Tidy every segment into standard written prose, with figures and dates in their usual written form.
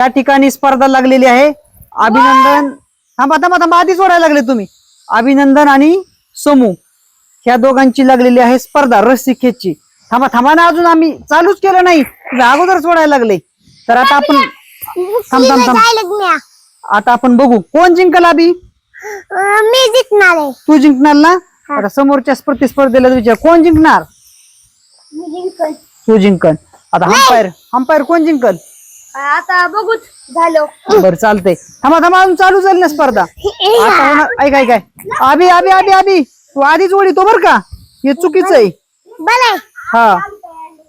त्या ठिकाणी स्पर्धा लागलेली आहे. अभिनंदन. थांबा थांबा थांबा, आधीच ओढायला लागले तुम्ही. अभिनंदन आणि समू ह्या दोघांची लागलेली आहे स्पर्धा रस्सी खेचची. थांबा थांबा ना, अजून आम्ही चालूच केलं नाही, अगोदरच ओढायला लागले. तर आता आपण थांब थांब थांब, आता आपण बघू कोण जिंकल. अभि मी जिंकणार आहे. तू जिंकणार ना. आता समोरच्या प्रतिस्पर्धेला विचार कोण जिंकणार. तू जिंकल. आता अंपायर कोण जिंकल आता बघूच झालो. बरं चालतंय. थांबा थांबा, अजून चालू झाली ना स्पर्धा. आता होणार. ऐक ऐक ऐक, अभि अभि अभि अभि तू आधीच ओढितो बर का, हे चुकीचं आहे. हा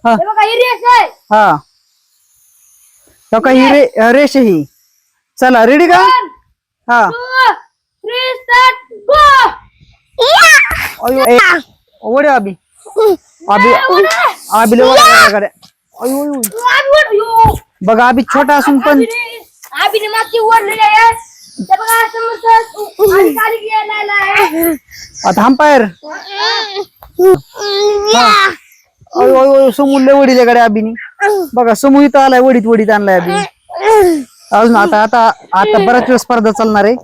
हा हा, ही रेष ही. चला रेडी का. हा ओढे अभि अभि अभिले ओढा. बघा अभि छोटा असून पण आता अंपायर समूला वडील गाड्या अभिनी. बघा समूह इथं आलाय, वडीत वडीत आणलाय अभि. अजून आता आता आता बराच वेळ स्पर्धा चालणार आहे,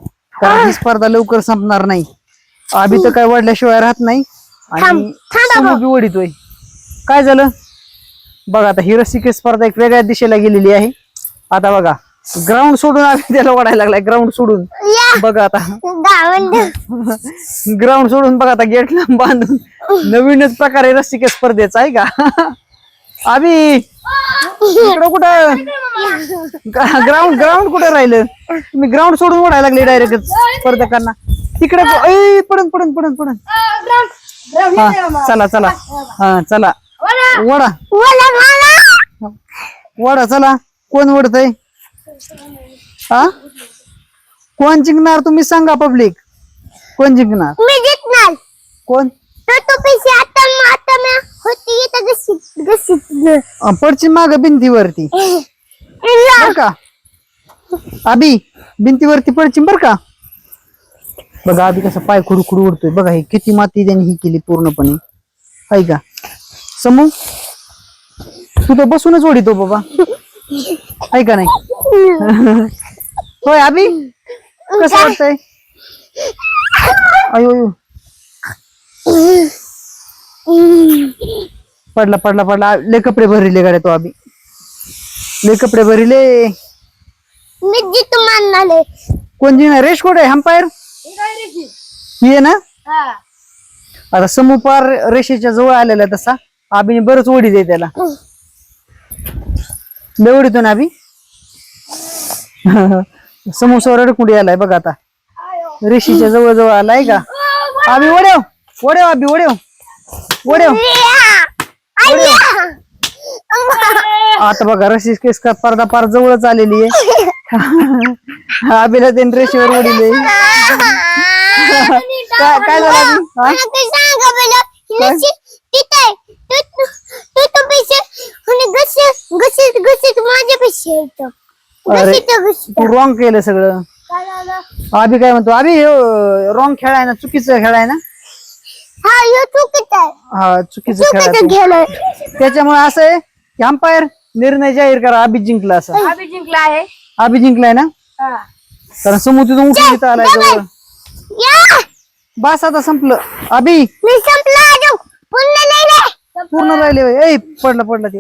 कारण ही स्पर्धा लवकर संपणार नाही. अभि तर काय वडल्याशिवाय राहत नाही आणि समूह बी वडीतोय. काय झालं बघा. आता ही रस्सी स्पर्धा एक वेगळ्या दिशेला गेलेली आहे. आता बघा ग्राउंड सोडून अभि त्याला ओढायला लागलाय. ग्राउंड सोडून बघा, आता ग्राउंड सोडून बघा, आता गेटला बांधून नवीनच प्रकार आहे रस्सी स्पर्धेचा आहे का. अभि इकडं कुठं ग्राउंड कुठं राहिलं. तुम्ही ग्राउंड सोडून ओढायला लागले डायरेक्ट स्पर्धकांना. तिकडे पडून पडून पडून पडून. हा चला चला, हा चला वडा वडा. चला कोण ओढतय. हा कोण जिंकणार तुम्ही सांगा. पब्लिक कोण जिंकणार. मी जिंकणार. कोण पडची माग भिंतीवरती बर का. अभि भिंतीवरती पडची बर का. बघा अभि कसं पाय खुडखुड उडतोय. बघा हे किती माती त्यांनी ही केली पूर्णपणे आहे का. समू तू तर बसूनच ओढितो बाबा आहे का नाही. होय अभि कसं वाटतंय. अयो पडला पडला पडला. लय कपडे भरले गाड्या तो अभि, लय कपडे भरले. मी जिंकू मानले. कोण जिंकणार. रेश कोण आहे. अंपायर ही आहे ना. आता समूह पार रेषेच्या जवळ आलेला तसा. अभिने बरंच ओढी दे त्याला. लय ओढितो ना अभि. समूह सौर अडकुंडी आलाय बघा. आता रेषेच्या जवळ जवळ आलाय का. अभि ओढेव ओढेव अभि ओढेव ओढेव. आता बघा रस्सी केस का स्पर्धा पार जवळच आलेली आहे. अभिला त्यांनी रेषेवर ओढिले. काय झालं तू रॉंग केलं सगळं. अभि काय म्हणतो. अभि रॉंग खेळाय ना, चुकीचं खेळाय ना. हा चुकीचं खेळ. त्याच्यामुळे असं आहे की अंपायर निर्णय जाहीर करा. अभि जिंकला असं. अभि जिंकला आहे. अभि जिंकलाय ना, कारण समूह तिथून उठून इथं आलाय जवळ. बस आता संपलं. अभि संपलं. पूर्ण राहिले. पडला ते.